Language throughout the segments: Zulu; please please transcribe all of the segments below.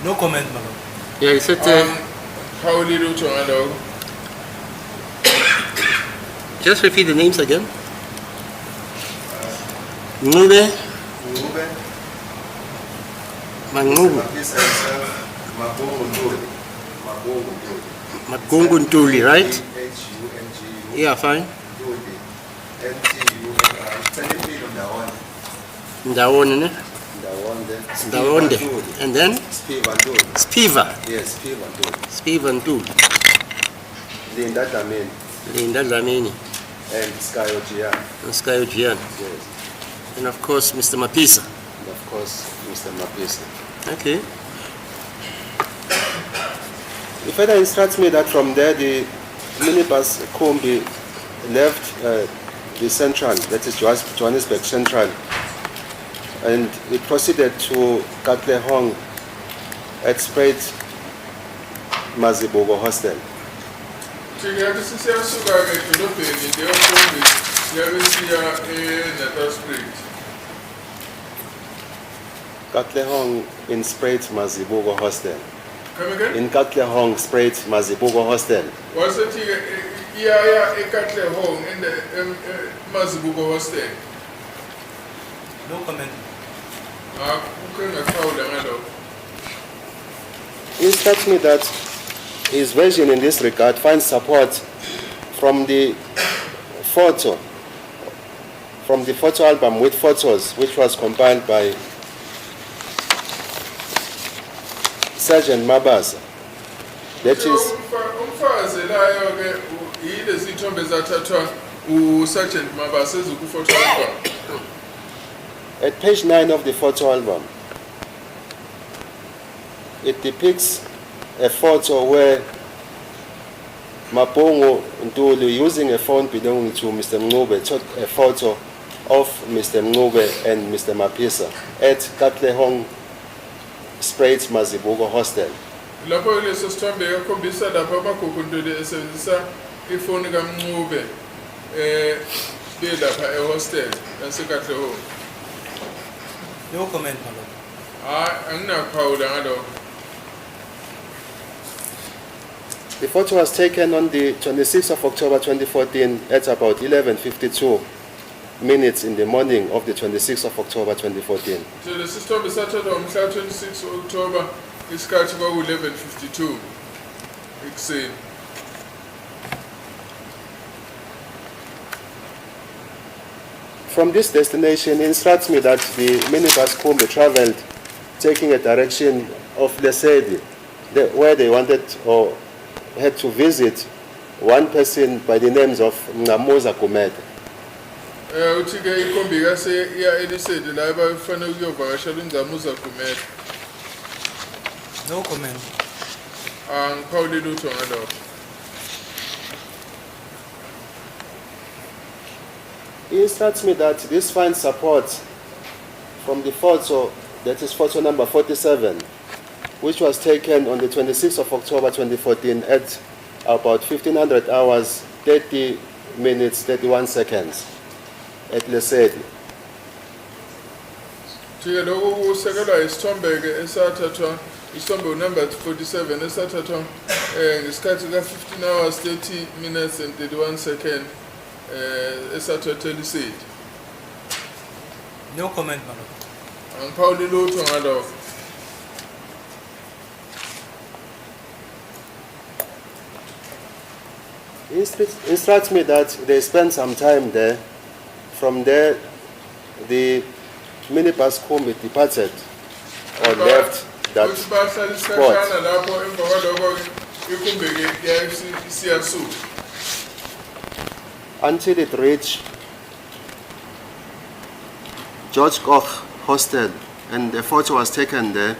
No comment, Malo. Yeah, he said. How will you do Nxumalo? Just repeat the names again. Nxube, Nxube, Manxubu, Mapisa himself, Magungu Ntuli, right? Hungu. Yeah, fine. Ntuli. NTULI. Technically Ndawonde. Ndawone, ne? Ndawonde. Ndawonde. And then? Spiva Ntuli. Spiva. Yes, Spiva Ntuli. Spiva Ntuli. Linda Dlamini. Linda Dlamini. And Skayo Jian. And Skayo Jian. Yes. And of course, Mr. Mapisa. And of course, Mr. Mapisa. Okay. The further instructs me that from there the minibus Kombi left the central, that is Johannesburg Central, and it proceeded to Katlehong at Spruit Mazibuko Hostel. Katlehong in Spruit Mazibuko Hostel. Come again? In Katlehong Spruit Mazibuko Hostel. Was it here in Katlehong in the Mazibuko hostel? No comment. It instructs me that his version in this regard finds support from the photo album with photos which was compiled by Sergeant Mabasa. That is Sergeant Mabasa. At page 9 of the photo album, it depicts a photo where Mapongo Ntuli, using a phone belonging to Mr. Nxube, took a photo of Mr. Nxube and Mr. Mapisa at Katlehong Spruit Mazibuko Hostel. Lapho leso sithombe yakhombisa lapho abakhukunduli esebenzisa ifoni kaNxube belapha ehostel yaseKatlehong. No comment, Malo. Anginakuphawula ngalokho. The photo was taken on the 26th of October 2014 at about 11:52 minutes in the morning of the 26th of October 2014. So lesi sithombe sathathwa ngomhla 26 October isikhathi kwaku-11:52 ekuseni. From this destination, it instructs me that the minibus Kombi traveled taking a direction of Lesedi, where they wanted or had to visit one person by the names of Nxumalo Kumede. Uthi-ke ikhombi kase iya elisedi la bafanele ukuyovakashela uNxumalo Kumede. No comment. Angiphawuli lutho ngalokho. He instructs me that this finds support from the photo, that is photo number 47, which was taken on the 26th of October 2014 at about 1500 hours, 30 minutes, 31 seconds at Lesedi. Thike lokho kusekelwa isithombe-ke esathathwa isithombe number 47 esathathwa ngesikhathi ka-15 hours 30 minutes and 31 seconds esathathwa elisedi. No comment, Malo. Angiphawuli lutho ngalokho. He instructs me that they spent some time there. From there, the minibus Kombi departed or left that spot until it reached George Koch Hostel, and a photo was taken there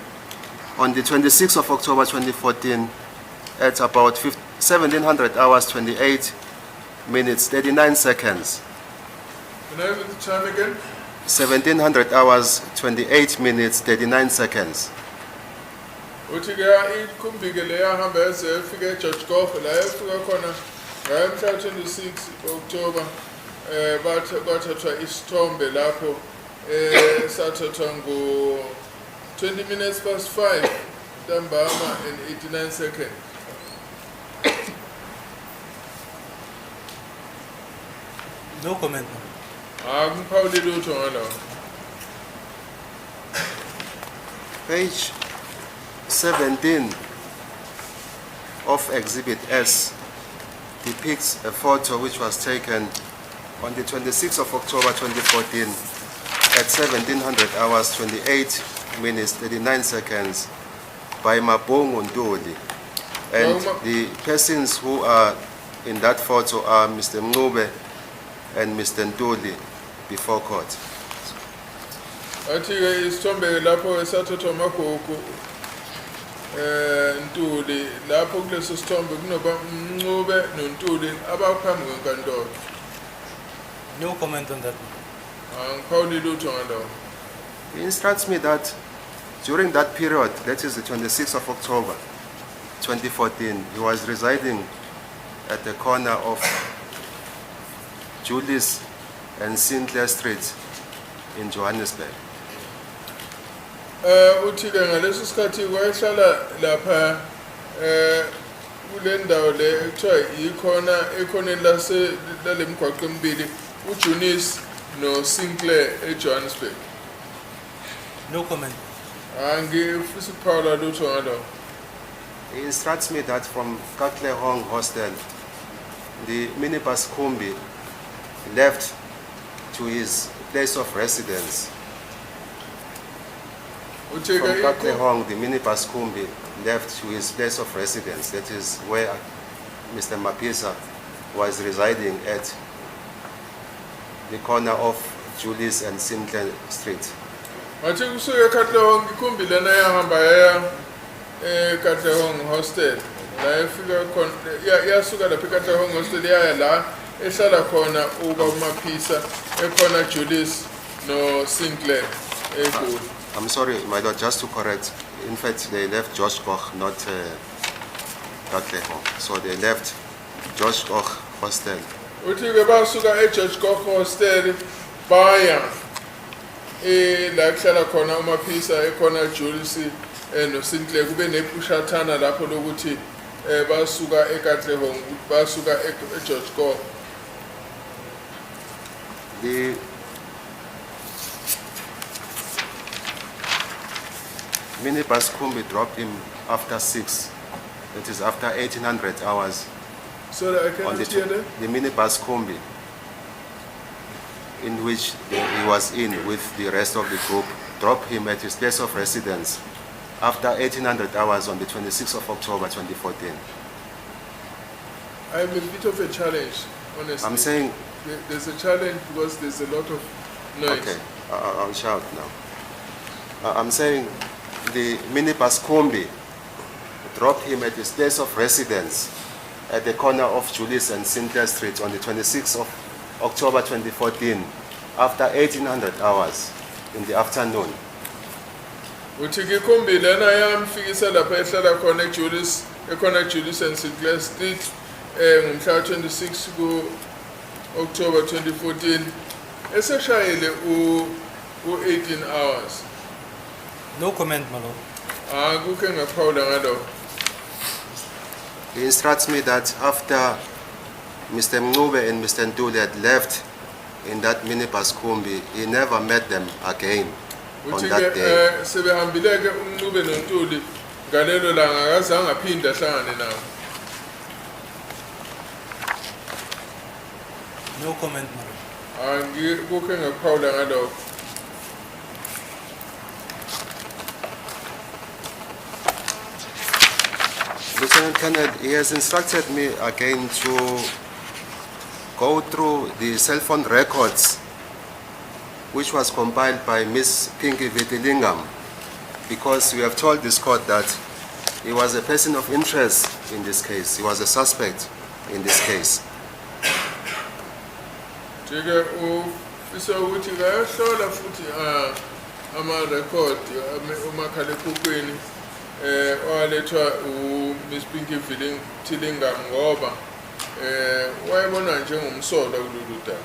on the 26th of October 2014 at about 1700 hours 28 minutes 39 seconds. Can I have the time again? 1700 hours 28 minutes 39 seconds. Uthi-ke ikhombi-ke le yahamba yaze yafika eGeorge Koch la yafika khona ngayomhla 26 October kwathathwa isithombe lapho sathathwa ngo 20 minutes past 5 ntambama and 89 seconds. No comment, my lord. Angiphawule lutho ngalawo. Page 17 of Exhibit S depicts a photo which was taken on the 26th of October 2014 at 1700 hours 28 minutes 39 seconds by Mabongo Ntuli. And the persons who are in that photo are Mr. Mncube and Mr. Ntuli before court. Athi-ke isithombe lapho esathathwa amagugu Ntuli lapho kuleso sithombe kunoba Mncube noNtuli abaphambi kwenkantolo. No comment on that, my lord. Angiphawuli lutho ngalawo. He instructs me that during that period, that is the 26th of October 2014, he was residing at the corner of Julius and Sinclair Street in Johannesburg. Uthi-ke ngaleso sikhathi wayehlala lapha kule ndawo le ekuthiwa yikhona ekhoneni lale mgwaqo emibili uJunis noSinclair eJohannesburg. No comment. Angifisa ukuphawula lutho ngalawo. He instructs me that from Katlehong Hostel, the minibus Kumbi left to his place of residence. From Uthi-ke Katlehong, the minibus Kumbi left to his place of residence. That is where Mr. Mapisa was residing at the corner of Julius and Sinclair Street. Wathi kusuke eKatlehong ikhumbi lena yahamba yaya eKatlehong Hostel. La efika khona yasuka lapha eKatlehong Hostel yaya la ehlala khona uMapisa ekhona Julius no Sinclair eGoli. I'm sorry, my lord, just to correct. In fact, they left George Koch, not Katlehong. So they left George Koch Hostel. Uthi-ke basuka eGeorge Koch Hostel baya la kuhlala khona uMapisa ekhona Julius noSinclair kube nepushathana lapho lokuthi basuka eKatlehong basuka eGeorge Koch. The minibus Kumbi dropped him after 6. That is after 1800 hours. So that I On cannot hear them. the minibus Kumbi, in which he was in with the rest of the group, dropped him at his place of residence after 1800 hours on the 26th of October 2014. I'm a bit of a challenge, honestly. I'm saying, There's a challenge because there's a lot of noise. okay, I'll shout now. I'm saying the minibus Kumbi dropped him at his place of residence at the corner of Julius and Sinclair Street on the 26th of October 2014 after 1800 hours in the afternoon. Uthi-ke ikhumbi lena yamfikisa lapha ehlala khona ekhona Julius and Sinclair Street ngomhla 26 ku-October 2014 eseshayile u-18 hours. No comment, my lord. Akukho engaphawula ngalokho. He instructs me that after Mr. Mncube and Mr. Ntuli had left in that minibus Kumbi, he never met them again on that day. Uthi-ke sebehambile-ke uMncube noNtuli ngalelo langa akazange aphinde ahlangane nabo. No comment, my lord. Angikukho engaphawula ngalokho. Lieutenant Colonel, he has instructed me again to go through the cell phone records which was compiled by Miss Pinky Vitilingam, because we have told this court that he was a person of interest in this case. He was a suspect in this case. Jike ufisa ukuthi kayahlola futhi ama-record umakhalekhukhwini owalethwa uMiss Pinky Tilingam ngoba wayebona njengomsolwa kulolu daba.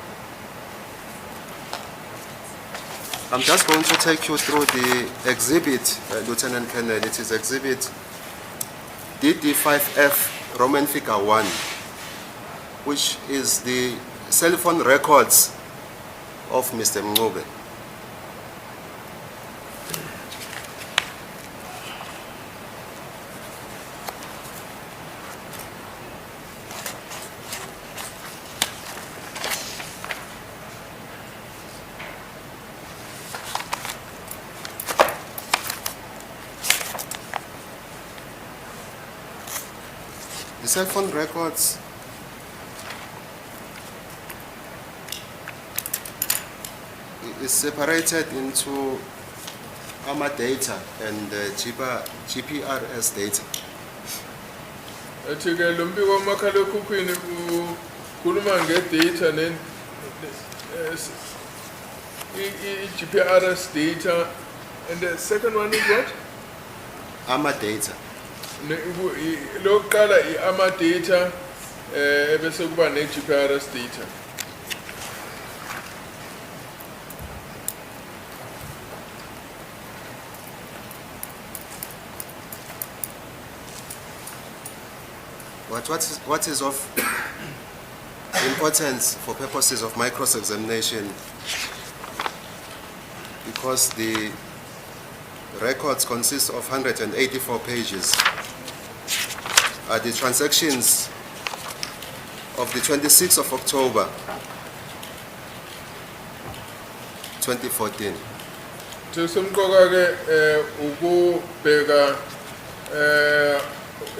I'm just going to take you through the exhibit, Lieutenant Colonel. It is exhibit DD5F Roman figure 1, which is the cell phone records of Mr. Mncube. The cell phone records is separated into AMA data and GPRS data. Athi-ke lo mbiko wamakhalekhukhwini ukhuluma nge-data i-GPRS data, and the second one is what? AMA data. Lokuqala i-AMA data bese kuba ne-GPRS data. What is of importance for purposes of my cross-examination, because the records consist of 184 pages, are the transactions of the 26th of October 2014. Semkoka-ke ukubheka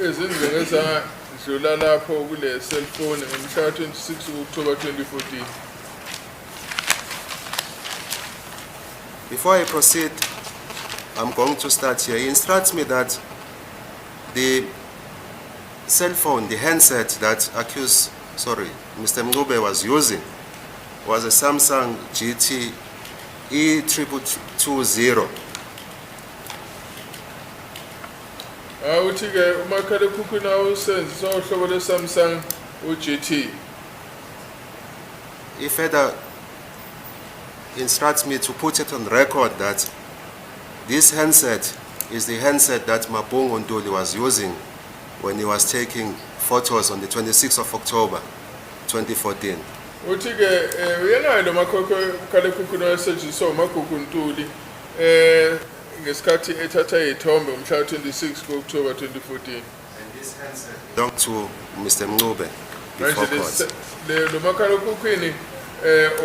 izindlela ezadlula lapho kule cellphone ngomhla 26 October 2014. Before I proceed, I'm going to start here. He instructs me that the cell phone, the handset that Mr. Mncube was using was a Samsung GT E2220. Uthi-ke umakhalekhukhwini awusebenzisa uhlobo lwe-Samsung u-GT. He further instructs me to put it on record that this handset is the handset that Mabungu Ntuli was using when he was taking photos on the 26th of October 2014. Uthi-ke uyenayo lo makhalekhukhwini asetshenziswa uMabungu Ntuli ngesikhathi ethatha izithombe ngomhla 26 October 2014. And this handset belonged to Mr. Mncube before court. Lo makhalekhukhwini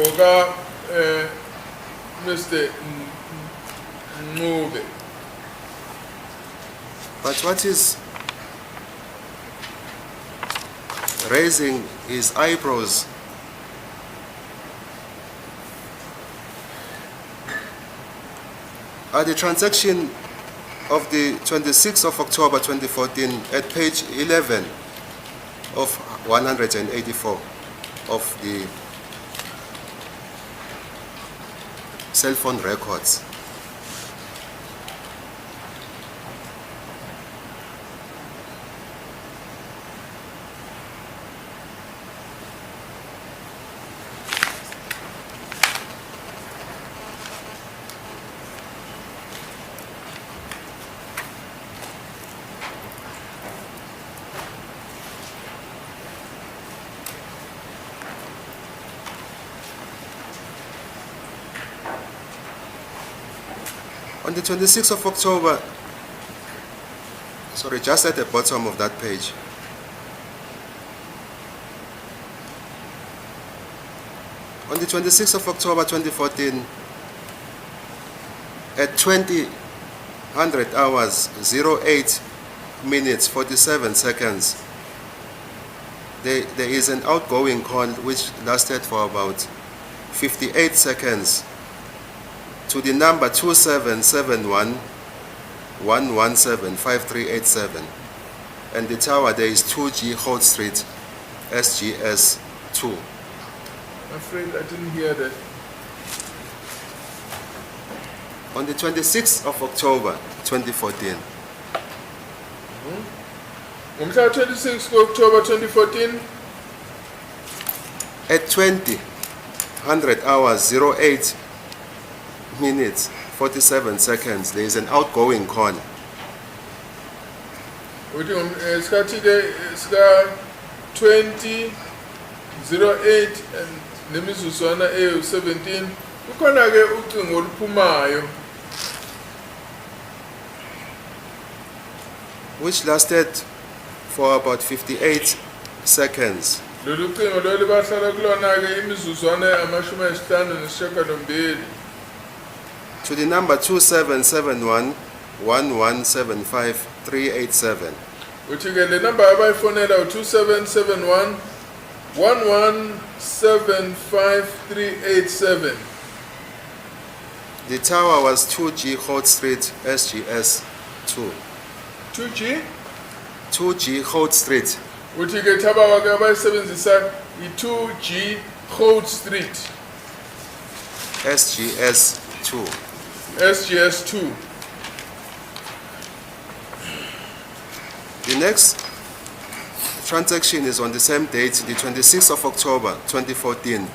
oka Mr. Mncube. But what is raising his eyebrows are the transaction of the 26th of October 2014 at page 11 of 184 of the cell phone records. On the 26th of October, just at the bottom of that page, on the 26th of October 2014, at 20:00 hours 08 minutes 47 seconds, there is an outgoing call which lasted for about 58 seconds to the number 2771-117-5387, and the tower there is 2G Holt Street, SGS 2. I'm afraid I didn't hear that. On the 26th of October 2014, Ngomhla 26 October 2014, at 20:00 hours 08 minutes 47 seconds, there is an outgoing call. Uthi isikhathi ke sika 20:08 and nemizuzwana eyu17 kukhona ke ucingo oluphumayo which lasted for about 58 seconds. lolu cingo lolu bahlala kulona ke imizuzwana amashumi ayisihlanu nesishiyagalombili To the number 2771 1175 387. uthi ke le number abayifonela u2771 1175387. The tower was 2G Holt Street, SGS 2. 2G 2G Holt Street, uthi ke thaba ke abayisebenzisa i2G Holt Street SGS 2. SGS 2. The next transaction is on the same date, the 26th of October 2014.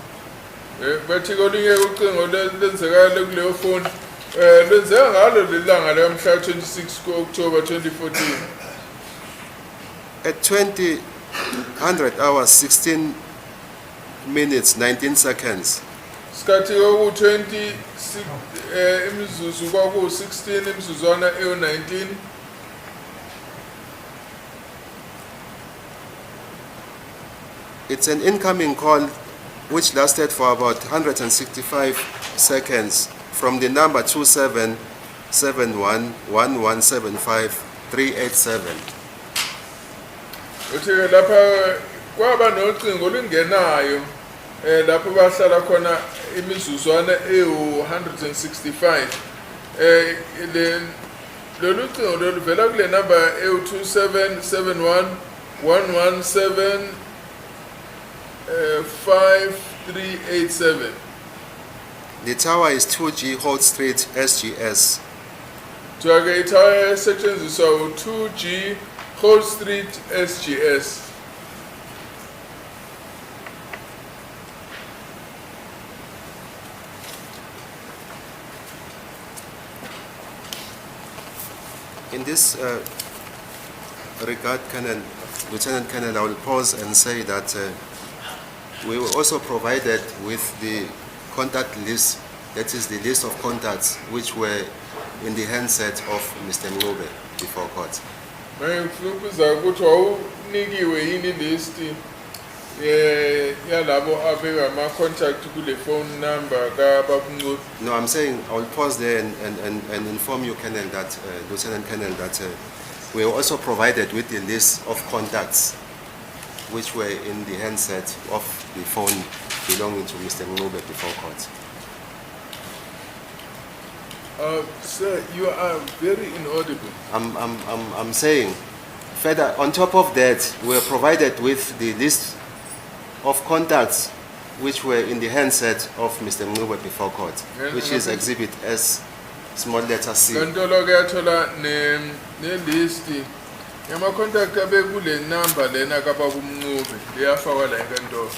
Bathi kolunye ucingo lenzekile kuleyo phone lenzeka ngalo lelanga lamhla 26 ku-October 2014 At 20:00 hours 16 minutes 19 seconds, isikhathi kwaku-20 imizuzu kwaku-16 imizuzwana ewu-19 it's an incoming call which lasted for about 165 seconds from the number 2771 1175 387. uthi ke lapha kwaba nocingo olungenayo lapho bahlala khona imizuzwana ewu-165 lolu cingo loluvela kule number ewu-2771 117 5387. The tower is 2G Holt Street, SGS. Kuthiwa ke ithaya esetshenziswa u2G Holt Street SGS. In this regard, Lieutenant Colonel, I will pause and say that we were also provided with the contact list, that is the list of contacts which were in the handset of Mr. Ncube before court. Ngifuna ukubuza ukuthi wawunikiwe yini list yalabo abeka ama-contact kule phone number kaBaba Ncube? No, I'm saying I will pause there and inform you, Colonel, that Lieutenant Colonel, that we were also provided with the list of contacts which were in the handset of the phone belonging to Mr. Ncube before court. Sir, you are very inaudible. I'm saying, further, on top of that, we were provided with the list of contacts which were in the handset of Mr. Ncube before court, which is Exhibit S, small letter C. Kantolo ke yathola ne-list yama-contact abekule number lena kaBaba Ncube liyafakwa la enkantolo.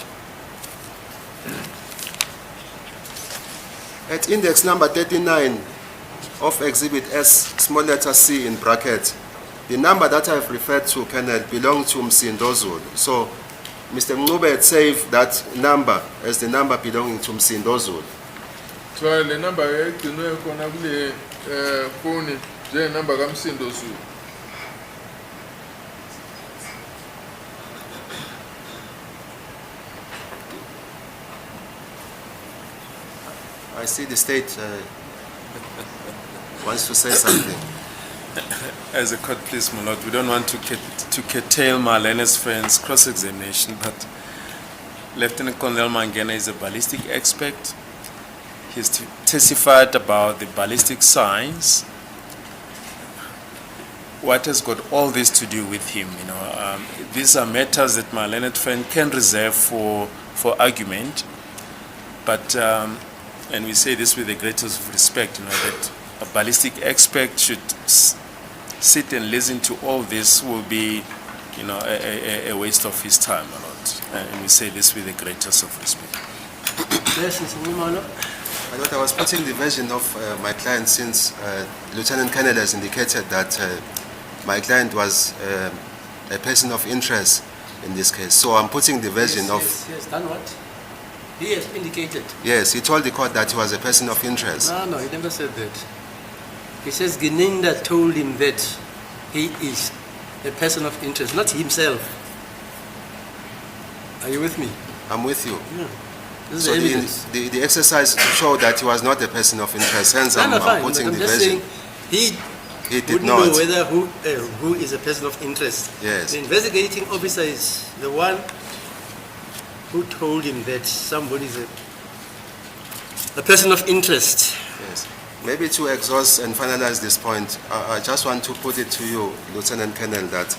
At index number 39 of Exhibit S, small letter C in bracket, the number that I have referred to, Colonel, belonged to Msindo Zulu. So Mr. Ncube had saved that number as the number belonging to Msindo Zulu. Kuthiwa le number egcinwe khona kule phone njengenumber kaMsindo Zulu. I see the state wants to say something. As a court, please, my lord, we don't want to curtail Marlene's friend's cross-examination, but Lieutenant Colonel Mangena is a ballistic expert. He's testified about the ballistic science. What has got all this to do with him? These are matters that Marlene's friend can reserve for argument, but and we say this with the greatest of respect, that a ballistic expert should sit and listen to all this will be, a waste of his time, my lord. And we say this with the greatest of respect. Yes, Nxumalo. I was putting the version of my client since Lieutenant Colonel has indicated that my client was a person of interest in this case. So I'm putting the version of... Yes, yes, done what? He has indicated. Yes, he told the court that he was a person of interest. No, he never said that. He says Gininda told him that he is a person of interest, not himself. Are you with me? I'm with you. Yeah. This is So the evidence. the exercise to show that he was not a person of interest, hence No, I'm fine. putting I'm the just version. saying he He did wouldn't not. know whether who is a person of interest. Yes. The investigating officer is the one who told him that somebody is a person of interest. Yes. Maybe to exhaust and finalize this point, I just want to put it to you, Lieutenant Colonel, that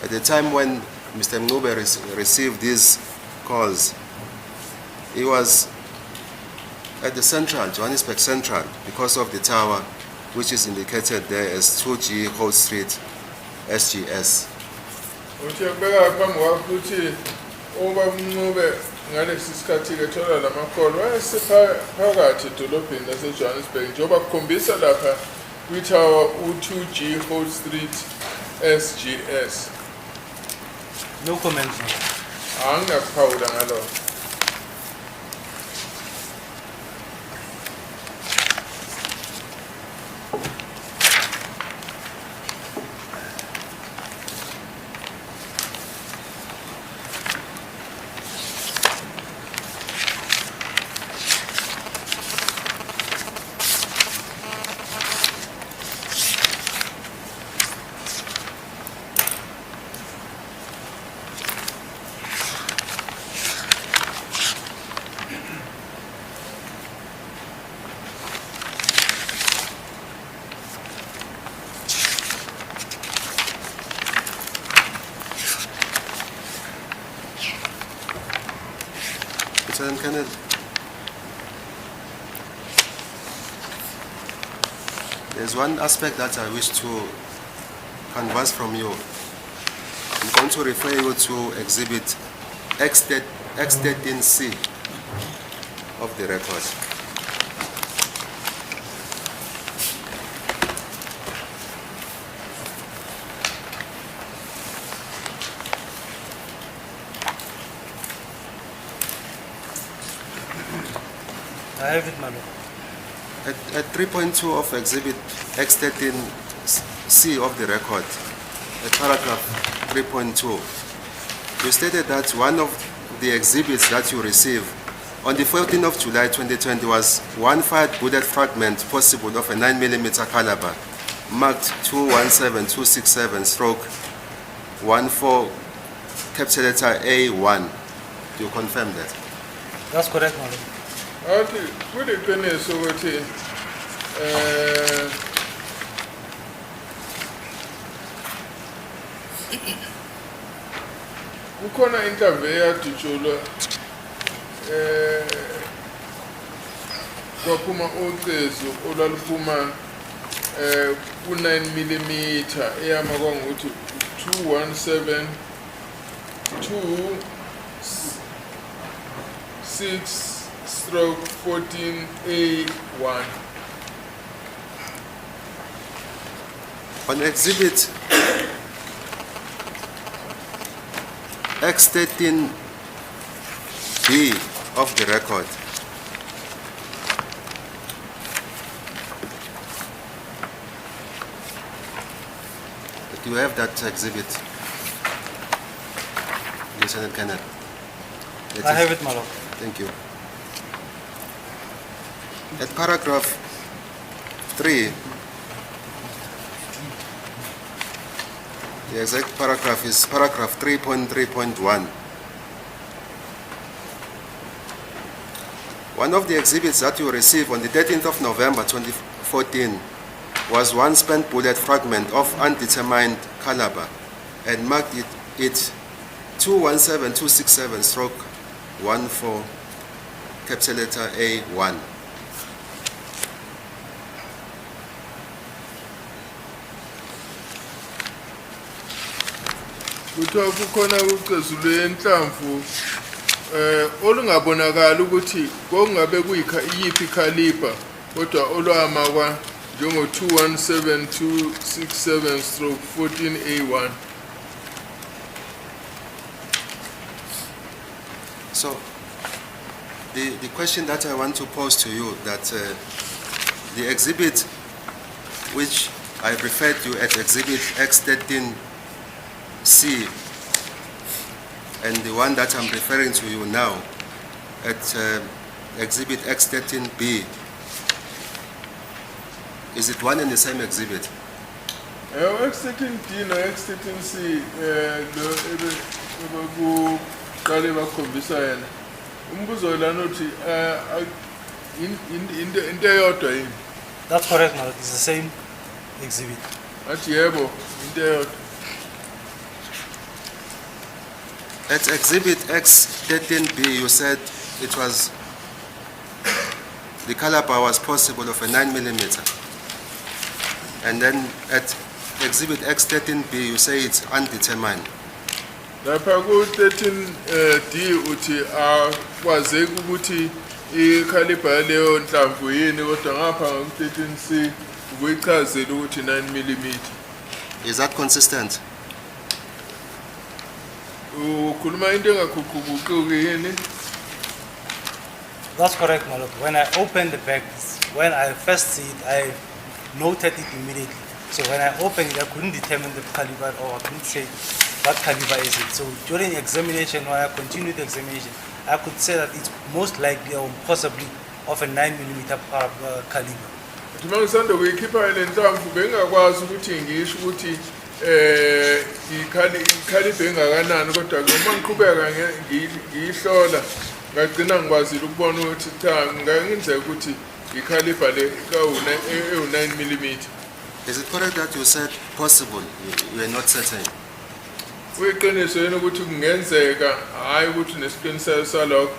at the time when Mr. Mnube received these calls, he was at the Central, Johannesburg Central, because of the tower, which is indicated there as 2G Holt Street, SGS. uthi yakubeka phambi kwakho ukuthi uba Mncube ngalesi sikhathi kethola lamakolo wayesephakathi edolobheni laseJohannesburg njengoba kukhombisa lapha kwithawa u-2G Holt Street SGS. No comments. Anginakuphawula ngalokho. Lieutenant Colonel, there's one aspect that I wish to canvass from you. I'm going to refer you to Exhibit X13C of the record. I have it, Malo. At 3.2 of Exhibit X13C of the record, at paragraph 3.2, you stated that one of the exhibits that you received on the 14th of July 2020 was one fired bullet fragment possible of a 9mm caliber marked 217267/14 capital letter A1. Do you confirm that? That's correct, Malo. Athi kuliqiniso ukuthi kukhona inhlamvu eyadutshulwa kwaphuma ucezu olwaluphuma ku-9mm eyama kwangukuthi 2172/14A1. On Exhibit X13B of the record, do you have that exhibit, Lieutenant Colonel? I have it, Malo. Thank you. At paragraph 3, the exact paragraph is paragraph 3.3.1. One of the exhibits that you received on the 13th of November 2014 was one spent bullet fragment of undetermined caliber and marked it 217267/14 capital letter A1. Kuthiwa kukhona ucezu lwenhlamvu olungabonakala ukuthi kongabe kuyiphi caliber kodwa olwamakwa njengo 217267/14A1. So, the question that I want to pose to you, that the exhibit which I referred to as Exhibit X13C, and the one that I'm referring to you now at Exhibit X13B, is it one and the same exhibit? X13D no X13C lo qale bakhombisa yena. Umbuzo lana uthi into eyodwa yini? That's correct, Malok. It's the same exhibit. Athi yebo into eyodwa. At Exhibit X13B, you said it was, the caliber was possible of a 9mm. And then at Exhibit X13B, you say it's undetermined. Lapha ku 13D uthi akwazeki ukuthi icaliber leyo nhlamvu yini kodwa ngapha ku 13C ukuyichazela ukuthi 9mm. Is that consistent? Ukhuluma into engaguquguquki yini? That's correct, Malok. When I opened the bag, when I first see it, I noted it immediately. So when I opened it, I couldn't determine the caliber, or I couldn't say what caliber is it. So during examination, when I continued the examination, I could say that it's most likely or possibly of a 9mm caliber. Mangisanda kuyikhipha le nhlamvu bengakwazi ukuthi ngisho ukuthi ikalibre engakanani kodwa uma ngiqhubeka ngiyihlola ngagcina ngikwazile ukubona ukuthi cha ngingenzeka ukuthi ikalibre le ewu 9mm. Is it correct that you said possible, you are not certain? Uyiqiniso yena ukuthi kungenzeka hayi ukuthi nesiqiniseko salokho.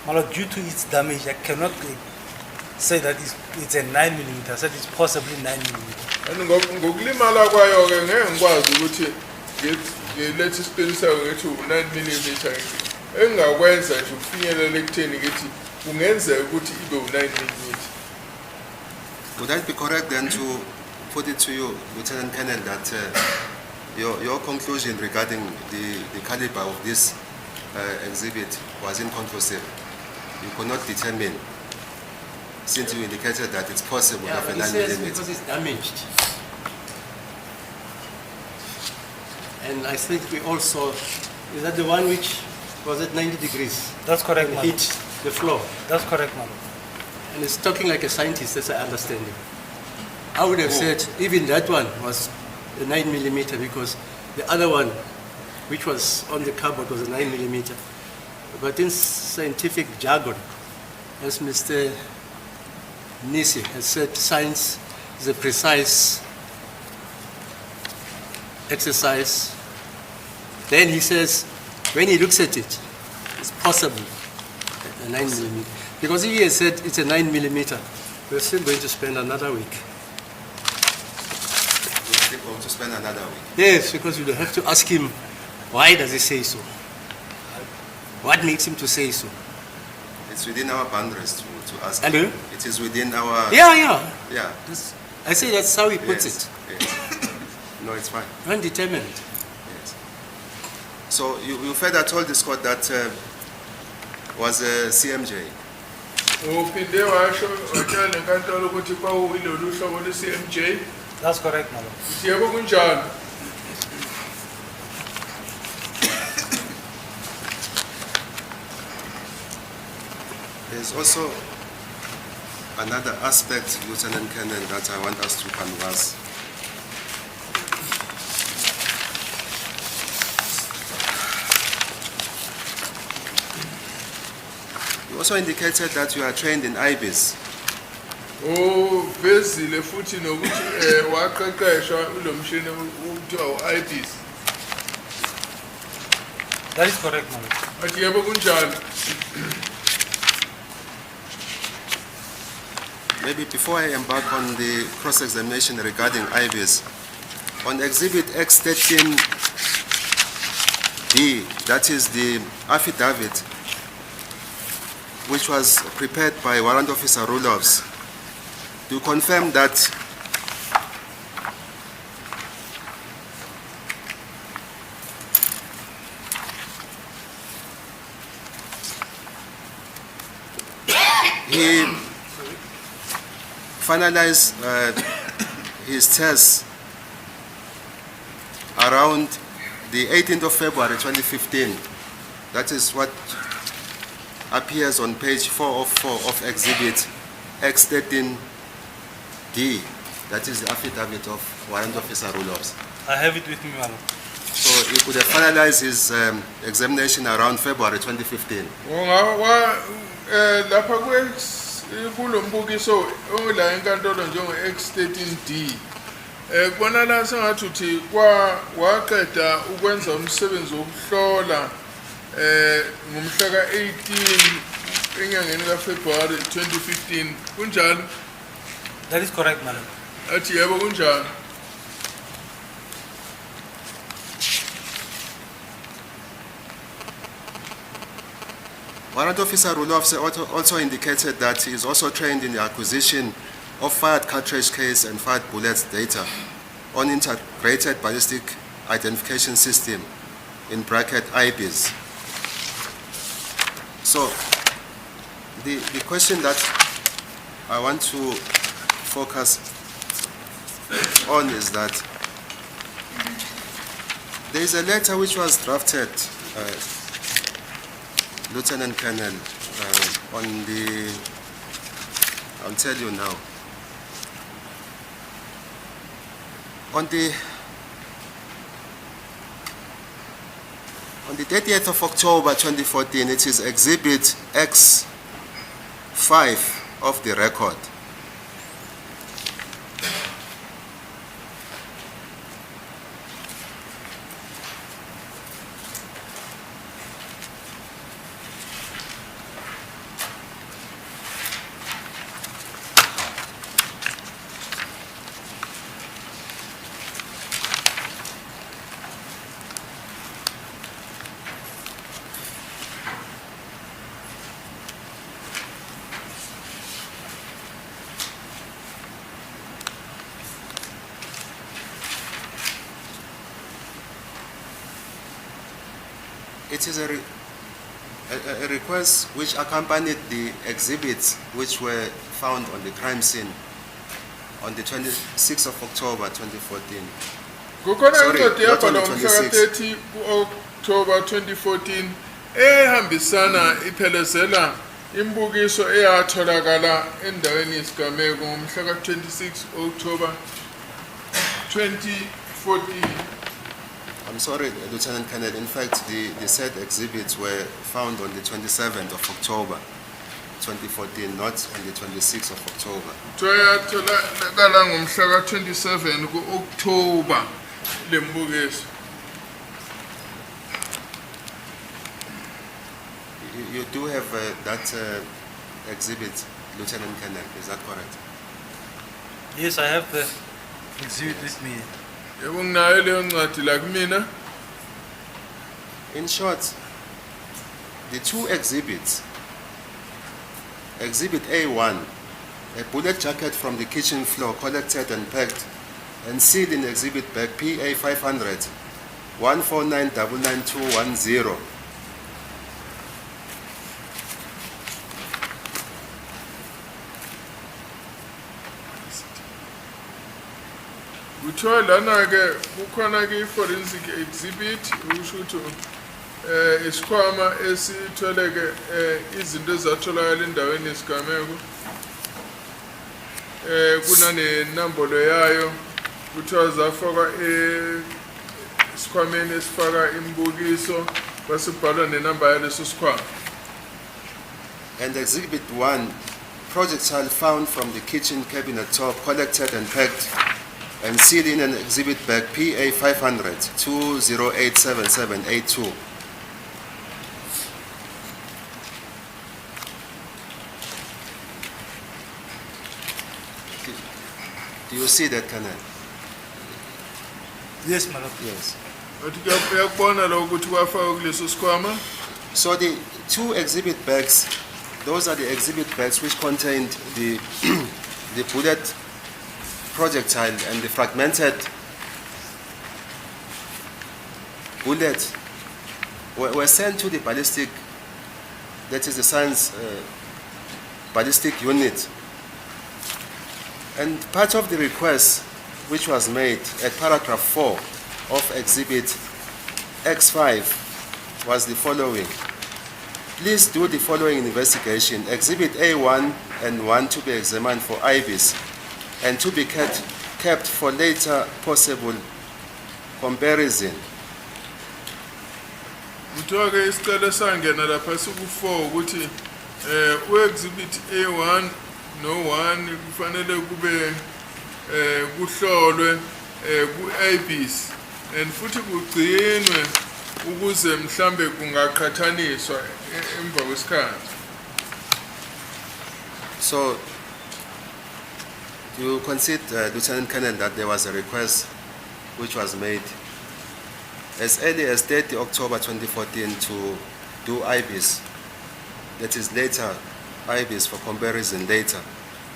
Malok, due to its damage, I cannot say that it's a 9mm. I said it's possibly 9mm. Ngokulimala kwayo ke ngeke ngikwazi ukuthi ngilethe isiqiniseko ngithi 9mm engakwenza nje ukufinyelela ekutheni ngithi kungenzeka ukuthi ibe 9mm. Would I be correct then to put it to you, Lieutenant Colonel, that your conclusion regarding the caliber of this exhibit was inconclusive? You could not determine, since you indicated that it's possible of a 9mm. Because it's damaged. And I think we also, is that the one which was at 90 degrees? That's correct, And Malok. hit the floor. That's correct, Malok. And it's talking like a scientist, as I understand it. I would have said even that one was a 9mm because the other one, which was on the cupboard, was a 9mm. But in scientific jargon, as Mr. Nisi has said, science is a precise exercise. Then he says, when he looks at it, it's possible, a 9mm. Because if he had said it's a 9mm, we're still going to spend another week. We're still going to spend another week. Yes, because you'll have to ask him, why does he say so? What makes him to say so? It's within our boundaries to ask. Hello? It is within our... Yeah. Yeah. I say that's how he puts Yes, it. yes. No, it's fine. Undetermined. Yes. So you further told this court that was a CMJ. Uphinde washo utshela lenkantolo ukuthi kwawuyilolu hlobo lwe-CMJ. That's correct, Malok. Yebo kunjalo. There's also another aspect, Lieutenant Colonel, that I want us to converse. You also indicated that you are trained in IBIS. Vezile futhi nokuthi waqeqeshwa ulo mshini uthiwa u-IBIS. That is correct, Malok. Athi yebo kunjalo. Maybe before I embark on the cross-examination regarding IBIS, on Exhibit X13 D, that is the affidavit which was prepared by Warrant Officer Rulofs, to confirm that he finalized his test around the 18th of February 2015. That is what appears on page 404 of Exhibit X13D. That is the affidavit of Warrant Officer Rulofs. I have it with me, Malo. So he could have finalized his examination around February 2015. Lapha kulo mbukiso ola enkantolo njengo X13D. Kubona la sengathi uthi waqeda ukwenza umsebenzi wokuhlola ngomhla ka-18 enyangeni kaFebruary 2015. Kunjani? That is correct, Malo. Athi yebo kunjani? Warrant Officer Rulofs also indicated that he is also trained in the acquisition of fired cartridge case and fired bullets data on integrated ballistic identification system, in bracket IBIS. So the question that I want to focus on is that there is a letter which was drafted, Lieutenant Colonel, on the, I'll tell you now, on the 30th of October 2014, it is Exhibit X5 of the record. It is a request which accompanied the exhibits which were found on the crime scene on the 26th of October 2014. Kukhona Sorry, incwadi not yapha on the lo mhla 26th. ka-30 ku-October 2014 ehambisana iphelezela imbukiso eyatholakala endaweni yesigameko ngomhla ka-26 October 2014. I'm sorry, Lieutenant Colonel. In fact, the said exhibits were found on the 27th of October 2014, not on the 26th of October. Yatholakala ngomhla ka-27 ku-October le mbukiso. You do have that exhibit, Lieutenant Colonel, is that correct? Yes, I have the exhibit with me. Yebo nginayo leyo ncwadi la kumina. In short, the two exhibits, Exhibit A1, a bullet jacket from the kitchen floor collected and packed and sealed in exhibit bag PA 500 149999210. Kuthiwa lana ke kukhona ke forensic exhibit usho ukuthi isikhwama esithwele ke izinto ezatholakala endaweni yesigameko kunane nambolo yayo kuthiwa zafakwa esikhwameni esifaka imbukiso basibhala nenamba yaleso sikhwama. And Exhibit 1, projectile found from the kitchen cabinet top collected and packed and sealed in an exhibit bag PA 500 2087782. Do you see that, Colonel? Yes, my lord. Yes. Wathi uyakubona lo ukuthi kwafakwa kuleso sikhwama. So the two exhibit bags, those are the exhibit bags which contained the the bullet projectile and the fragmented bullet were sent to the ballistic, that is the science ballistic unit. And part of the request which was made at paragraph 4 of exhibit X5 was the following. Please do the following investigation. Exhibit A1 and 1 to be examined for IBIS and to be kept for later possible comparison. Mthoke isicelo sangena lapha siku4 ukuthi exhibit A1 no 1 kufanele kube kuhlolwe ku-IBIS and futhi kugcinwe ukuze mhlambe kungaqhathaniswa emva kwesikhathi. So you concede, Lieutenant Colonel, that there was a request which was made as early as 30 October 2014 to do IBIS, that is later IBIS for comparison later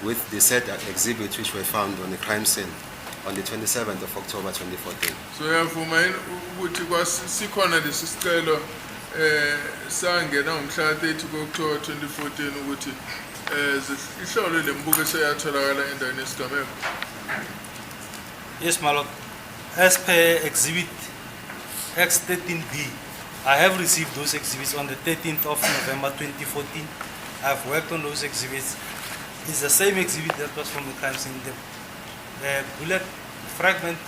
with the said exhibits which were found on the crime scene on the 27th of October 2014. So yavuma ukuthi kwasikhona lesi sicelo sangena ngomhla 30 October 2014 ukuthi ihlolo lembukiso yatholakala endaweni yesigameko. Yes, my lord. As per exhibit X13B, I have received those exhibits on the 13th of November 2014. I've worked on those exhibits. It's the same exhibit that was from the crime scene, the bullet fragment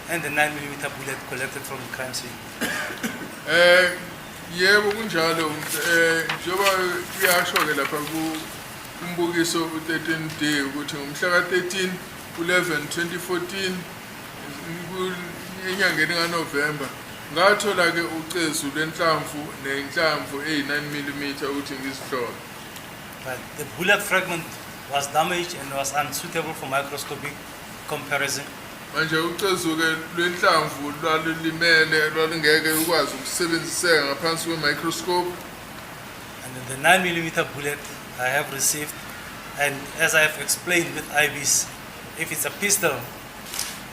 and the 9mm bullet collected from the crime scene. Yebo kunjalo njoba kuyasho ke lapha kumbukiso u13D ukuthi ngomhla ka13 ku11 2014 enyangeni kaNovember ngathola ke ucezu lwenhlamvu nenhlamvu eyi9mm ukuthi ngisihlole. But the bullet fragment was damaged and was unsuitable for microscopic comparison. Manje ucezu ke lwenhlamvu lwalimele lwalingeke ukwazi ukusebenziseka ngaphansi kwe-microscope. And the 9mm bullet I have received, and as I have explained with IBIS, if it's a pistol,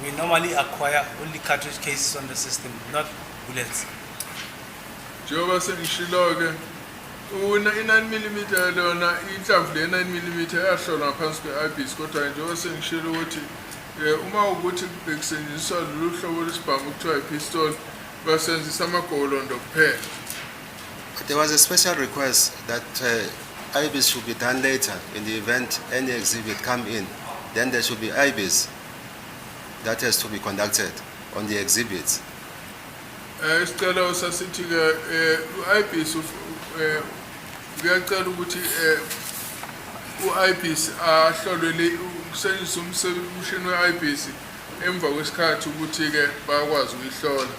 we normally acquire only cartridge cases on the system, not bullets. Njengoba sengishilo ke i9mm lona inhlamvu le9mm yahlolwa ngaphansi kwe-IBIS kodwa njengoba sengishilo ukuthi uma ukuthi bekusetshenziswa lolu hlobo lwesibhamu kuthiwa i-pistol basebenzisa amagolondo kuphela. But there was a special request that IBIS should be done later in the event any exhibit come in. Then there should be IBIS that has to be conducted on the exhibits. Isicelo sasithi ke u-IBIS kuyacela ukuthi u-IBIS ahlolwe ukusebenzisa umshini we-IBIS emva kwesikhathi ukuthi ke bakwazi ukuyihlola.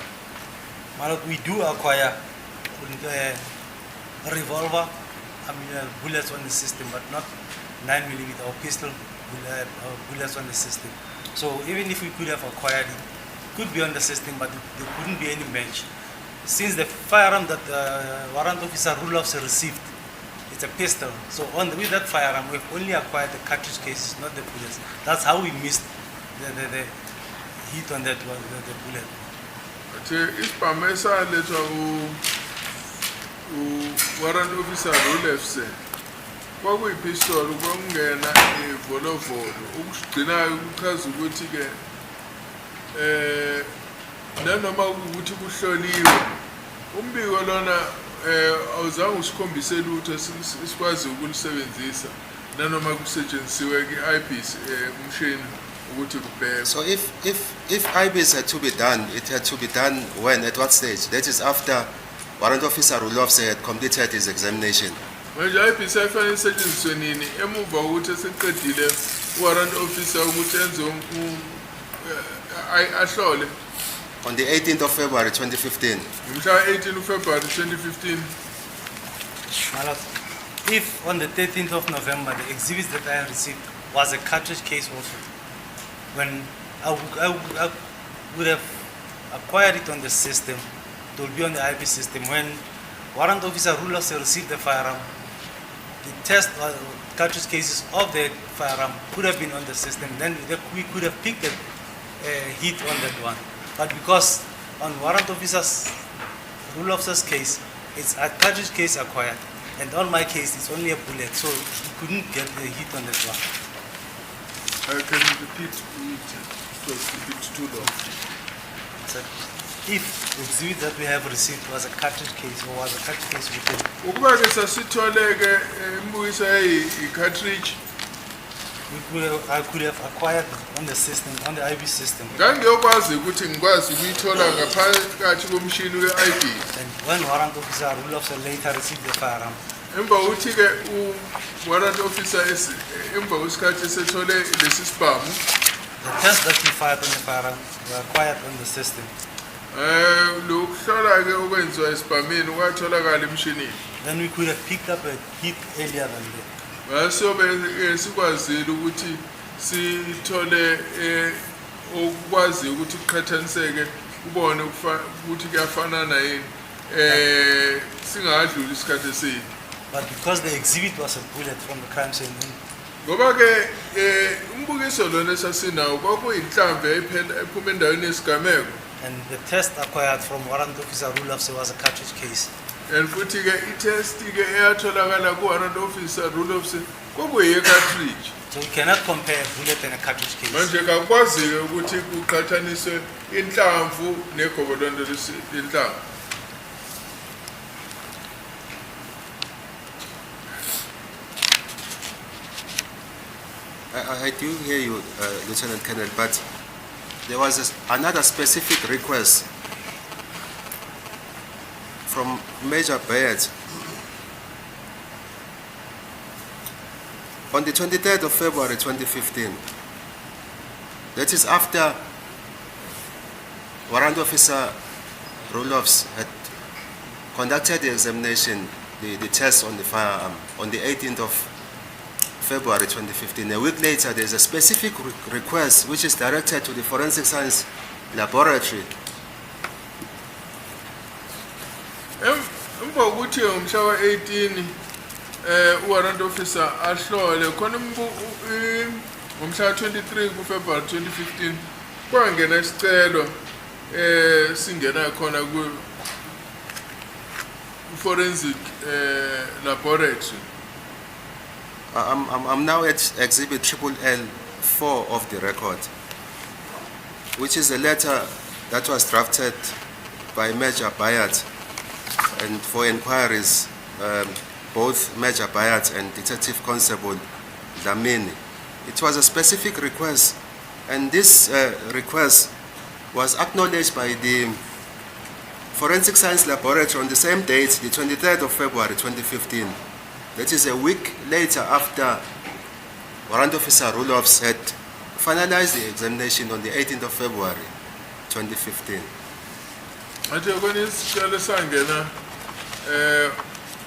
But we do acquire revolver, bullets on the system, but not 9mm or pistol bullets on the system. So even if we could have acquired it, could be on the system, but there couldn't be any match. Since the firearm that the warrant officer Rulofs received, it's a pistol. So with that firearm, we've only acquired the cartridge cases, not the bullets. That's how we missed the hit on that one, the bullet. Isibhamu esalethwa warrant officer Rulofs kwakuyipistol kwakungena ivolovolo ukugcinayo kuchaza ukuthi ke nanoma ukuthi kuhloliwe umbiko lona awuzange usikhombise lutho sikwazi ukulisebenzisa nanoma kusetshenzisiwe ke-IBIS umshini ukuthi kubhekwe. So if IBIS had to be done, it had to be done when, at what stage? That is after Warrant Officer Rulofs had completed his examination. Manje IBIS ayifanele isetshenziswe nini emuva ukuthi eseqedile warrant officer ukuthi enze ahlole? On the 18th of February 2015. Mhla 18 February 2015. If on the 13th of November the exhibits that I received was a cartridge case also, when I would have acquired it on the system, it will be on the IB system. When warrant officer rule officer received the firearm, the test cartridge cases of the firearm could have been on the system. Then we could have picked a hit on that one. But because on warrant officer's rule officer's case, it's a cartridge case acquired, and on my case it's only a bullet, so we couldn't get the hit on that one. Can you repeat it? It was a bit too long. So if the exhibit that we have received was a cartridge case or was a cartridge case with a Ukuba ke sasithole ke imbuyiso i-cartridge I could have acquired on the system, on the IB system. ngangiyokwazi ukuthi ngikwazi ukuyithola ngaphakathi komshini we-IB. And when warrant officer, rule officer later received the firearm, Emva kokuthi ke u-warrant officer emva kwesikhathi esethole lesi sibhamu the test that he fired on the firearm were acquired on the system. lokuhlola ke okwenziwa esibhamini kwatholakala emshinini. Then we could have picked up a hit earlier than that. Ngasobe sikwazile ukuthi sithole okwazi ukuthi kuqhathaniseke kubone ukuthi kuyafanana yini singadluli isikhathi eside. But because the exhibit was a bullet from the crime scene, Ngoba ke umbukiso lona esasinawo kwakuyinhlamvu ephuma endaweni yesigameko. and the test acquired from warrant officer, rule officer was a cartridge case. And futhi ke i-test ke eyatholakala ku-warrant officer rule officer kwakuye-cartridge. So we cannot compare a bullet and a cartridge case. Manje kakwazike ukuthi kuqhathaniswe inhlamvu negobolonto lenhlamvu. I do hear you, Lieutenant Colonel, but there was another specific request from Major Bayat on the 23rd of February 2015. That is after Warrant Officer Roloffs had conducted the examination, the test on the firearm on the 18th of February 2015. A week later, there's a specific request which is directed to the Forensic Science Laboratory. Emva kokuthi ngomhla wa-18 warrant officer ahlole khona ngomhla wa-23 kuFebruary 2015 kwangena isicelo singena khona ku-forensic laboratory. I'm now at Exhibit LL4 of the record, which is a letter that was drafted by Major Bayat and for inquiries, both Major Bayat and Detective Constable Dlamini. It was a specific request, and this request was acknowledged by the Forensic Science Laboratory on the same date, the 23rd of February 2015. That is a week later after Warrant Officer Roloffs had finalized the examination on the 18th of February 2015. Manje kweni isicelo sangena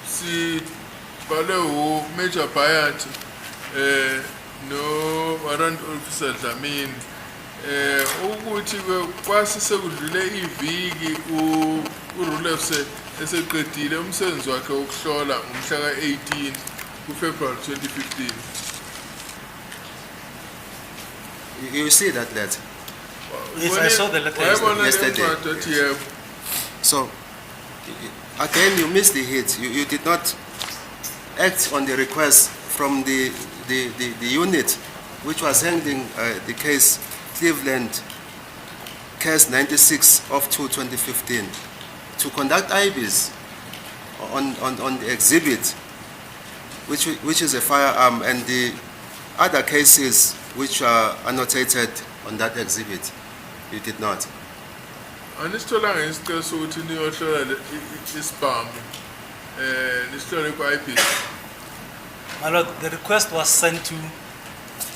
sibhalwe u-Major Bayat no-Warrant Officer Dlamini ukuthi kwase sekudlule iviki u-Roloffs eseqedile umsebenzi wakhe wokuhlola ngomhla ka-18 kuFebruary 2015. You see that letter? Yes, I saw the letter yesterday. So, again, you missed the hit. You did not act on the request from the unit which was handling the case Cleveland, case 96 of 2015, to conduct IBs on the exhibit, which is a firearm, and the other cases which are annotated on that exhibit. You did not. Anisitholanga isicelo sokuthi niyohlola isibhamu nisihlole ku-IP. My lord, the request was sent to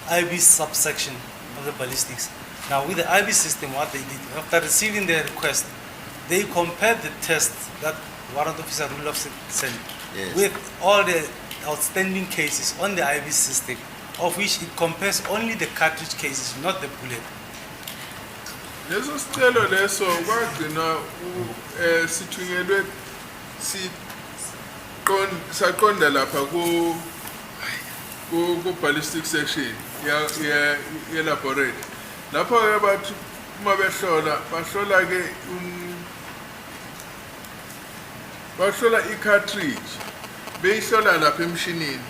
IB subsection of the ballistics. Now with the IB system, what they did, after receiving the request, they compared the test that Warrant Officer Roloffs sent with all the outstanding cases on the IB system, of which it compares only the cartridge cases, not the bullet. leso sicelo leso kwagcina sithunyelwe saqonda lapha ku ballistic section ye laboratory lapho ke bathi uma bahlola ke bahlola i-cartridge beyihlola lapha emshinini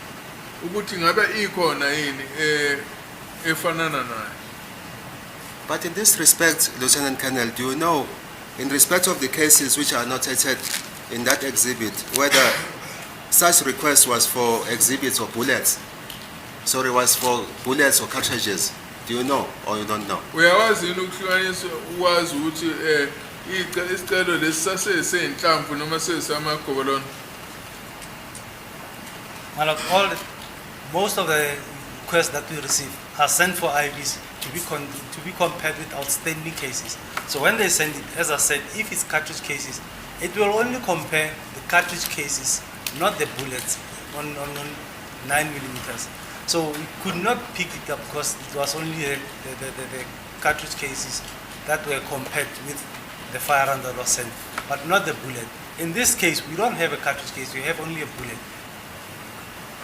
ukuthi ngabe ikhona yini efanana nayo. But in this respect, Lieutenant Colonel, do you know, in respect of the cases which are notated in that exhibit, whether such request was for exhibits or bullets? So it was for bullets or cartridges. Do you know or you don't know? Uyawazi yini ukuhlukanisa uwazi ukuthi isicelo lesisaseyinhlamvu noma seyisamagobolono? Well, most of the requests that we receive are sent for IVs to be compared with outstanding cases. So when they send it, as I said, if it's cartridge cases, it will only compare the cartridge cases, not the bullets on 9 millimeters. So we could not pick it up because it was only the cartridge cases that were compared with the firearm that was sent, but not the bullet. In this case, we don't have a cartridge case, we have only a bullet.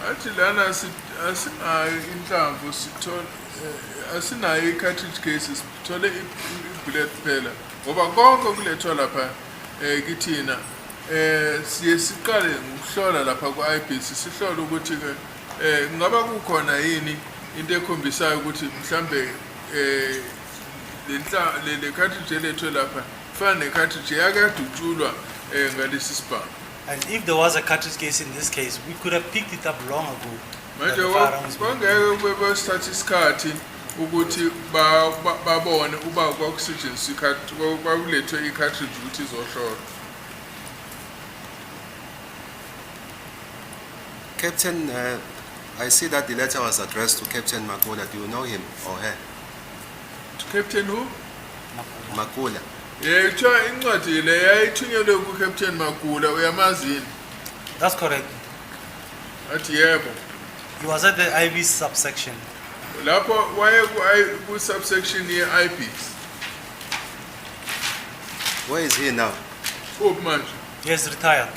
Athi lana asinayo inhlamvu sithola asinayo i-cartridge cases sithole i-bullet phela ngoba konke okulethwa lapha kithina siye siqale ngokuhlola lapha ku-IBC sihlole ukuthi ke ngaba kukhona yini into ekhombisayo ukuthi mhlambe le cartridge elethwe lapha fana ne-cartridge yakadutshulwa ngalesi sibhamu. And if there was a cartridge case in this case, we could have picked it up long ago. Manje kwangeke kwesithatha isikhathi ukuthi babone uba kwakusetshenziswa kwakulethwe i-cartridge ukuthi izohlolwa. Captain, I see that the letter was addressed to Captain Makula. Do you know him or her? To Captain who? Makula. Kuthiwa incwadi le yayithunyelwe ku-Captain Makula, uyamazi yini? That's correct. Athi yebo. He was at the IB subsection. Lapho waye ku-subsection ye-IBs. Where is he now? Kuphi manje? He has retired.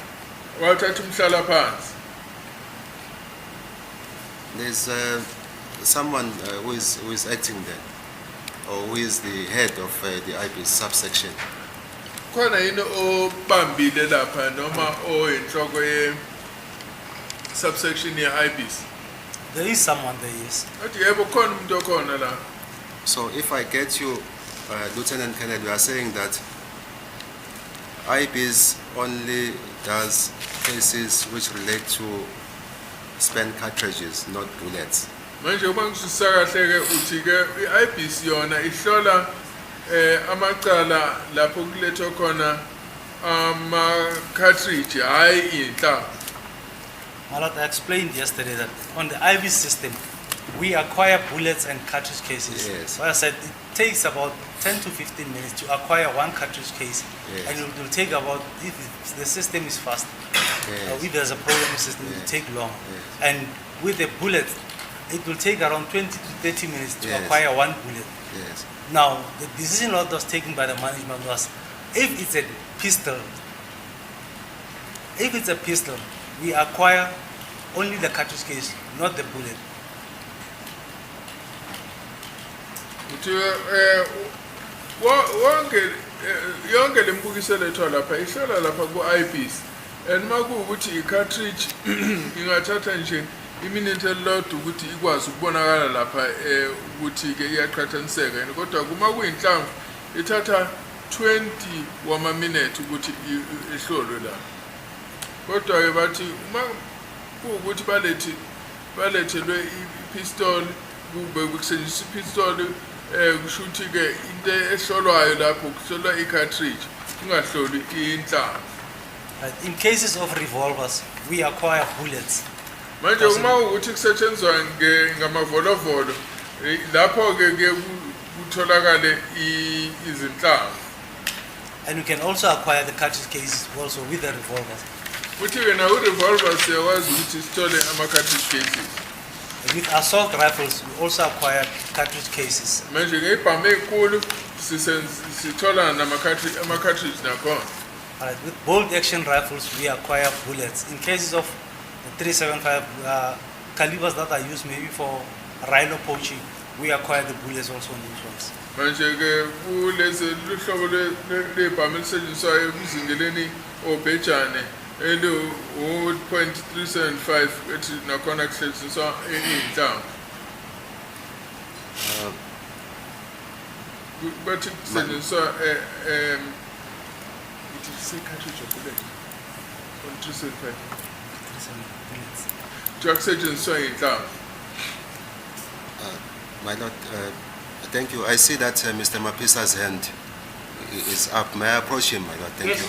Wathatha umhlalaphansi. There's someone who is acting there, or who is the head of the IB subsection. Khona yini obambile lapha noma oyinhloko ye-subsection ye-IBs? There is someone there, yes. Athi yebo khona umuntu okhona la. So if I get you, Lieutenant Colonel, you are saying that IBs only does cases which relate to spent cartridges, not bullets. Manje uma ngizwisisa kahle ke uthi ke i-IBC yona ihlola amacala lapho kulethwa khona ama-cartridge hayi inhlamvu. Malot, I explained yesterday that on the IB system, we acquire bullets and cartridge cases. Yes. So I said it takes about 10 to 15 minutes to acquire one cartridge case, Yes. and it will take about, if the system is fast, Yes. if there's a problem in the system, it will Yes. take long. Yes. And with the bullet, it will take around 20 to 30 minutes to Yes. acquire one bullet. Yes. Now, the decision that was taken by the management was, if it's a pistol, we acquire only the cartridge case, not the bullet. Uthi yonke le mbukiselo ethwa lapha ihlola lapha ku-IBs and makuwukuthi i-cartridge ingathatha nje iminute elilodwa ukuthi ikwazi ukubonakala lapha ukuthi-ke iyaqhathaniseka and kodwa kuma kuyinhlamvu ithatha 20 wama-minute ukuthi ihlolwe lapha. Kodwa-ke bathi uma kuwukuthi balethelwe i-pistol kube kusetshenziswa i-pistol kusho ukuthi-ke into ehlolwayo lapho kuhlolwa i-cartridge kungahloli inhlamvu. Right. In cases of revolvers, we acquire bullets. Manje uma ukuthi kusetshenziswa ngamavolovolo lapho-ke ke kutholakale izinhlamvu. And we can also acquire the cartridge cases also with the revolvers. Futhi-ke na u-revolver siyakwazi ukuthi sithole ama-cartridge cases. With assault rifles, we also acquired cartridge cases. manje ngebhamu enkulu sithola ama-cartridge nakhona. Alright, with bolt action rifles, we acquire bullets. In cases of the 375 calibers that are used maybe for rhino poaching, we acquire the bullets also on those ones. Manje-ke kulezi luhlobo lebhamu elisetshenziswayo emzingeleni obhejane elu-.375 ethi nakhona kusetshenziswa iy'nhlamvu. Bathi kusetshenziswa cartridge of bullet on 375 kuthiwa kusetshenziswa iy'nhlamvu. My Lord, thank you. I see that Mr. Mapisa's hand is up. May I approach him, my Lord? Thank Yes. you.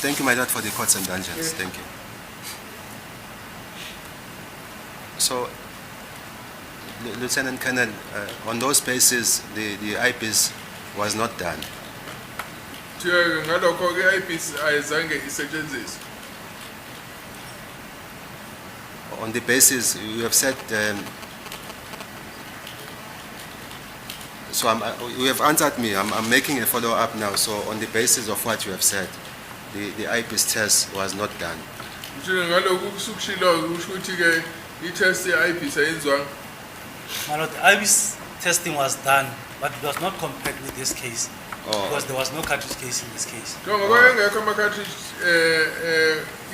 Thank you, my Lord, for the courts and dungeons. Yes. Thank you. So, Lieutenant Colonel, on those bases, the eyepiece was not done. Kuthiwa ngalokho-ke i-eyepiece ayizange isetshenziswe. On the basis you have said, you have answered me. I'm making a follow-up now. So, on the basis of what you have said, the eyepiece test was not done. Kuthiwa ngalokhu kusukushiloyo kusho ukuthi-ke i-test ye-eyepiece ayenziwanga. My Lord, the IBIS testing was done, but it was not compared with this case because there was no cartridge case in this case. Ngoba engekho ama-cartridge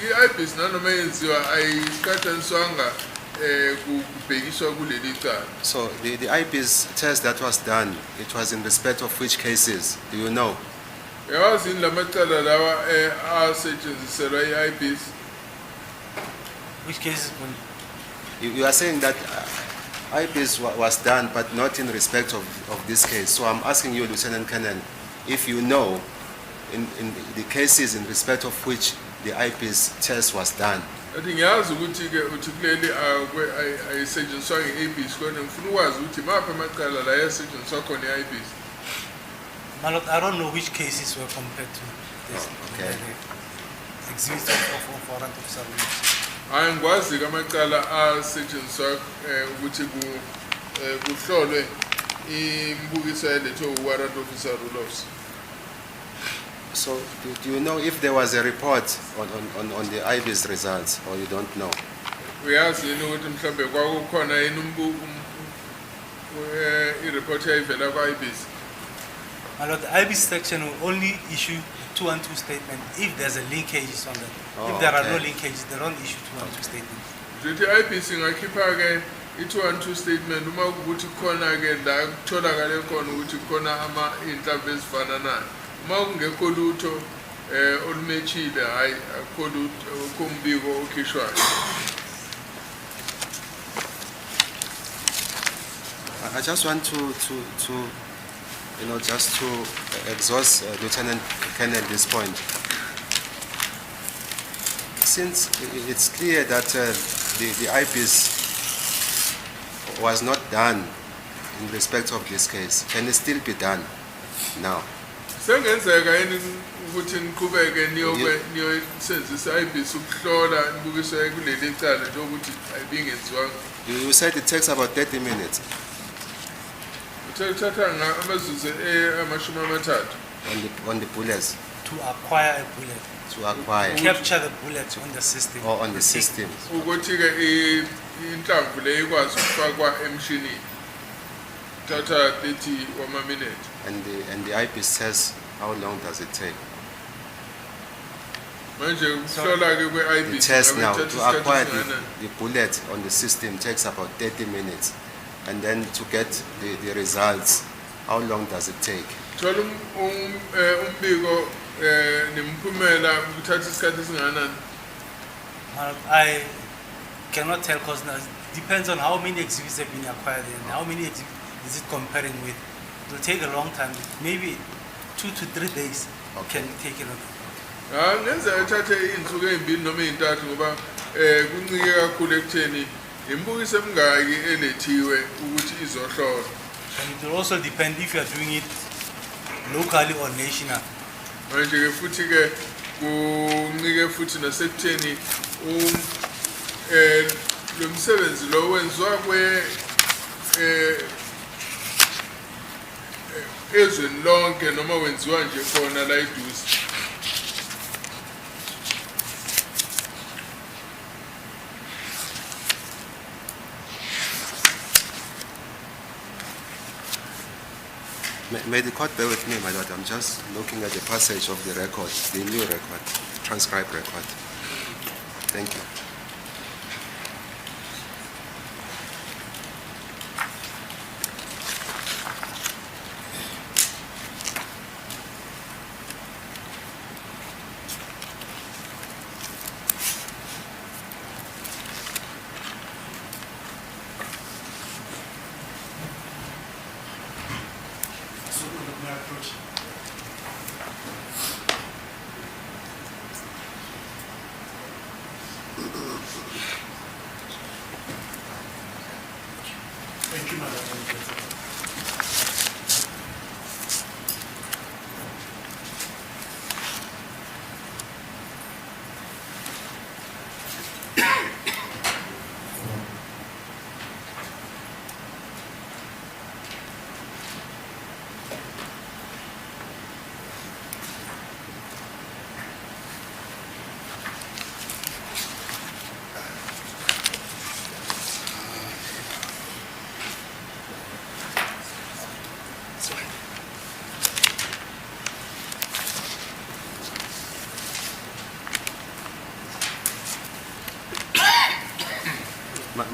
i-eyepiece nanoma yenziwa ayikatshenziswanga kubhekiswa kuleli cala. So, the eyepiece test that was done, it was in respect of which cases? Do you know? Yawazi yini lamacala lawa asetshenziselwa i-eyepiece? Which cases? You are saying that eyepiece was done, but not in respect of this case. So I'm asking you, Lieutenant Colonel, if you know in the cases in respect of which the eyepiece test was done. Athi ngiyazi ukuthi-ke uthi kuleli ayisetshenziswa nge-eyepiece kodwa ngifuna ukwazi ukuthi maphi amacala la yasetshenziswa khona i-eyepiece. My Lord, I don't know which cases were compared to this. Okay. The exhibits of warrant officer rules. Hayi ngikwazi-ke amacala asetshenziswa ukuthi kuhlolwe imibukiso yalethwe u-warrant officer rules. So do you know if there was a report on the IBIS results, or you don't know? Uyazi yini ukuthi mhlawumbe kwakukhona yini i-report eyayivela kwa-eyepiece? My Lord, the IBIS section will only issue 212 statement if there's a linkages on that. If there are no linkages, they don't issue 212 statements. Ngithi i-eyepiece ingakhipha-ke i-212 statement uma kuwukuthi khona-ke la kutholakale khona ukuthi khona iy'nhlamvu ezifananayo. Uma kungekho lutho olumethile, hhayi akukho lutho, akukho umbiko okhishwayo. I just want to just to exhaust Lieutenant Colonel this point. Since it's clear that the IBIS was not done in respect of this case, can it still be done now? Sengenzeka yini ukuthi niqhubeke niyosebenzisa i-eyepiece ukuhlola imibukiso kuleli cala njengokuthi ayibingenziwanga? You said it takes about 30 minutes Uthatha amazuzu amashumi amathathu. on the bullets. to acquire a bullet, to acquire capture the bullet on the system. or on the system. ukuthi-ke inhlamvu le ikwazi ukufakwa emshinini thatha 30 wama-minute. And the eyepiece says how long does it take. Manje ukuhlola-ke The kwe-IBC test now, kuthatha to isikhathi acquire esingakanani? the bullet on the system takes about 30 minutes. And then to get the results, how long does it take? Thola umbiko nemiphumela kuthatha isikhathi esingakanani? I cannot tell because it depends on how many exhibits have been acquired and how many exhibits is it comparing with. It will take a long time, maybe 2 to 3 days Okay. can take it. Ngenzeka ethathe iy'nsuku ey'mbili noma ey'ntathu ngoba kuncike kakhulu ekutheni imibukiso emingaki elethiwe ukuthi izohlolwa. And it will also depend if you are doing it locally or national. Manje-ke futhi-ke kuncike futhi nasekutheni lo msebenzi lo wenziwa ezweni lonke noma wenziwa nje khona la eduze. May the court bear with me, my lord. I'm just looking at the passage of the record, the new record, transcribed record. Thank you. Thank you, Madam.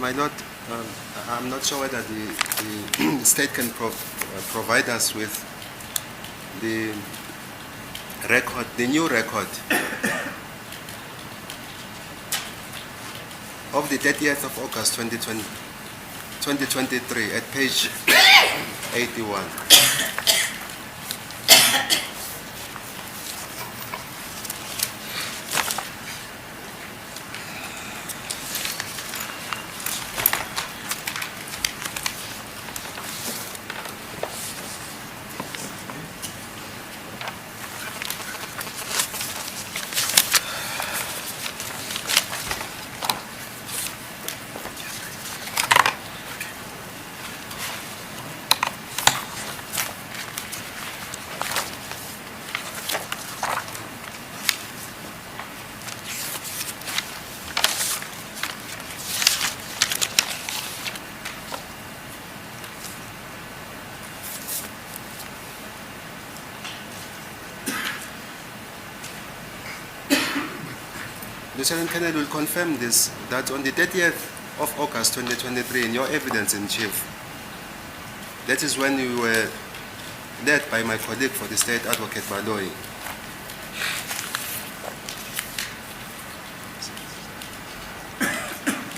My lord, I'm not sure whether the state can provide us with the record, the new record of the 30th of August 2023 at page 81. Lieutenant Colonel will confirm this, that on the 30th of August 2023, in your evidence in chief, that is when you were led by my colleague for the State Advocate Baloyi.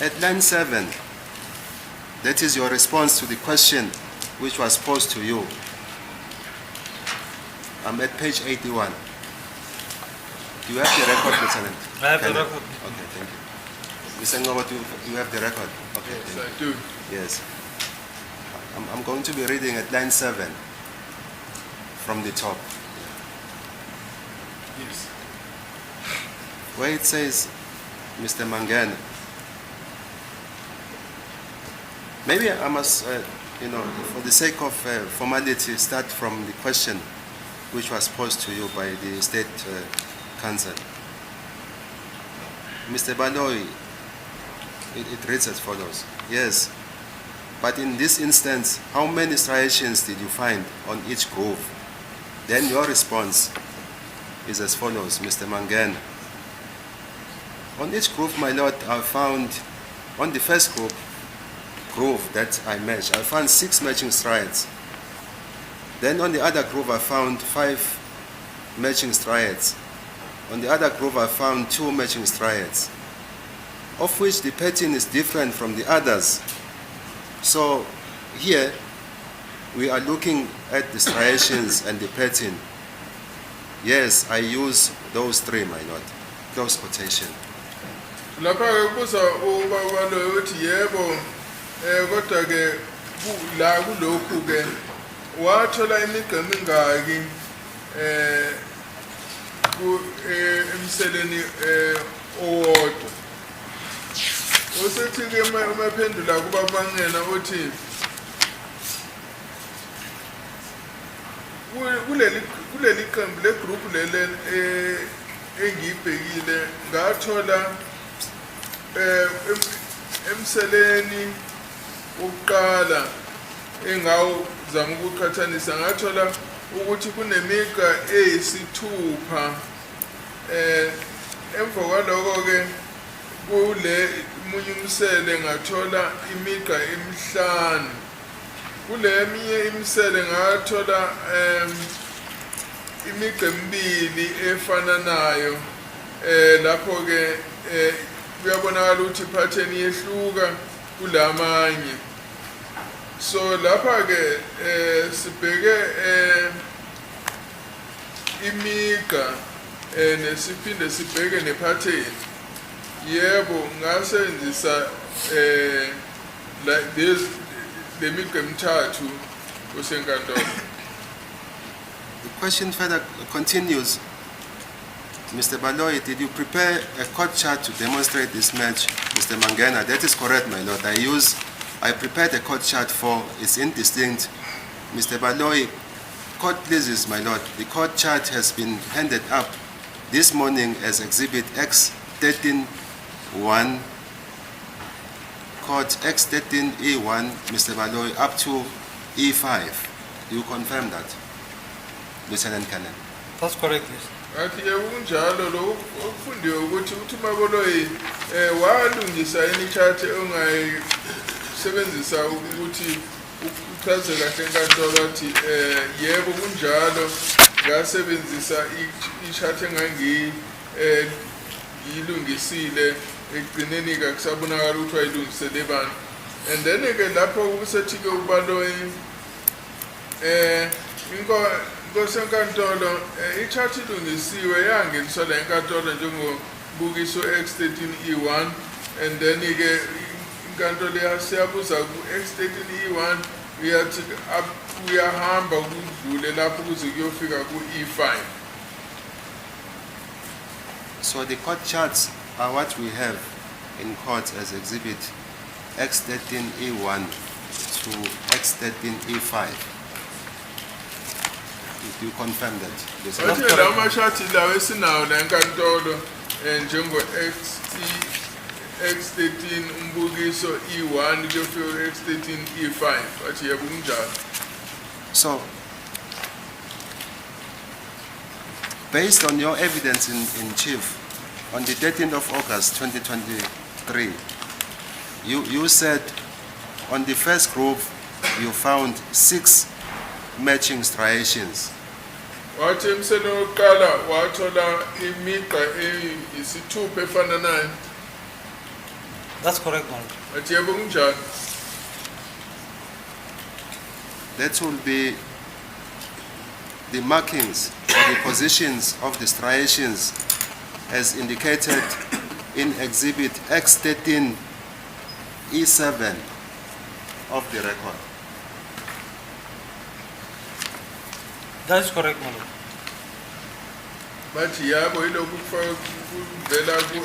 At line 7, that is your response to the question which was posed to you. I'm at page 81. Do you have the record, Lieutenant? I have the Colonel? record. Okay, thank you. Mr. Nxumalo, you have the record? Okay, Yes, thank I do. you. Yes. I'm going to be reading at line 7 from the top, Yes. where it says, Mr. Mangana. Maybe I must, for the sake of formality, start from the question which was posed to you by the State Council. Mr. Baloyi, it reads as follows. Yes, but in this instance, how many striations did you find on each groove? Then your response is as follows, Mr. Mangan. On each groove, my lord, I found, on the first groove that I matched, I found 6 matching striads. Then on the other groove, I found 5 matching striads. On the other groove, I found 2 matching striads, of which the pattern is different from the others. So here, we are looking at the striations and the pattern. Yes, I use those 3, my lord. Close quotation. Lapha ke kuza ubaba lo uthi yebo kodwa ke la kulokhu ke wathola imigqa mingaki ku emseleni owodwa. Usethi ke umaphendula kuba bangena uthi kuleli qembu le group lele engibhekile ngathola emseleni uqala engawuzama ukuqhathanisa ngathola ukuthi kunemigqa eyisithupha emva kwaloko ke kule munye umsele ngathola imigqa emihlanu kule eminye imisele ngathola imigqa emibili efananayo lapho ke kuyabonakala ukuthi pattern yehluka kulamanye. So lapha ke sibheke imigqa nesiphinde sibheke nepattern. Yebo ngasebenzisa like this le migqa emithathu kusenkantolo. The question further continues. Mr. Baloyi, did you prepare a court chart to demonstrate this match? Mr. Mangena, that is correct, my lord. I prepared a court chart for its indistinct. Mr. Baloyi, court pleases, my lord. The court chart has been handed up this morning as Exhibit X13-1, court X13E1, Mr. Baloyi, up to E5. Do you confirm that, Lieutenant Colonel? That's correct, yes. Athi kunjalo lo ufundiwe ukuthi uMaboloyi walungisa imichart ongayisebenzisa ukuthi uchaze kahle enkantolo athi yebo kunjalo ngasebenzisa ichart engangiyilungisile ekugcineni ka kusabonakala ukuthi wayilungisele bani. And then ke lapho kusethi ke uBaloyi Ngosenkantolo ichart ilungisiwe yangeniswa la enkantolo njengobukiso X13E1 and then ke inkantolo yasiyabuza ku X13E1 uyathi uyahamba kudlule lapho kuze kuyofika ku E5. So the court charts are what we have in court as Exhibit X13E1 to X13E5. Do you confirm that? Yes, Athi la mashati lawo esinawo la enkantolo njengo X13 umbukiso E1 kuyofika X13E5 athi yebo kunjalo. So, based on your evidence in chief, on the 13th of August 2023, you said on the first group you found 6 matching striations. Wathi emsele oqala wathola imigqa eyisithupha efananayo. That's correct, Lord. Athi yebo kunjalo. That will be the markings or the positions of the striations as indicated in Exhibit X13E7 of the record. That is correct, my lord. Bathi yabo ilokhu kuvela ku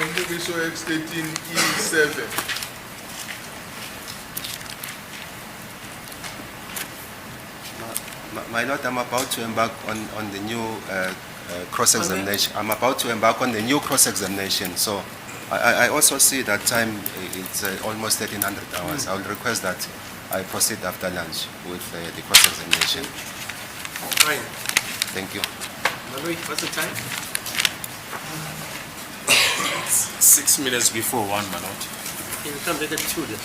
umbukiso X13E7. My Lord, I'm about to embark on the new cross-examination. I'm about to embark on the new cross-examination. So I also see that time it's almost 1,300 hours. I will request that I proceed after lunch with the cross-examination. Fine. Thank you. Malloy, what's the time? 6 minutes before 1, my lord. He will come later 2 then.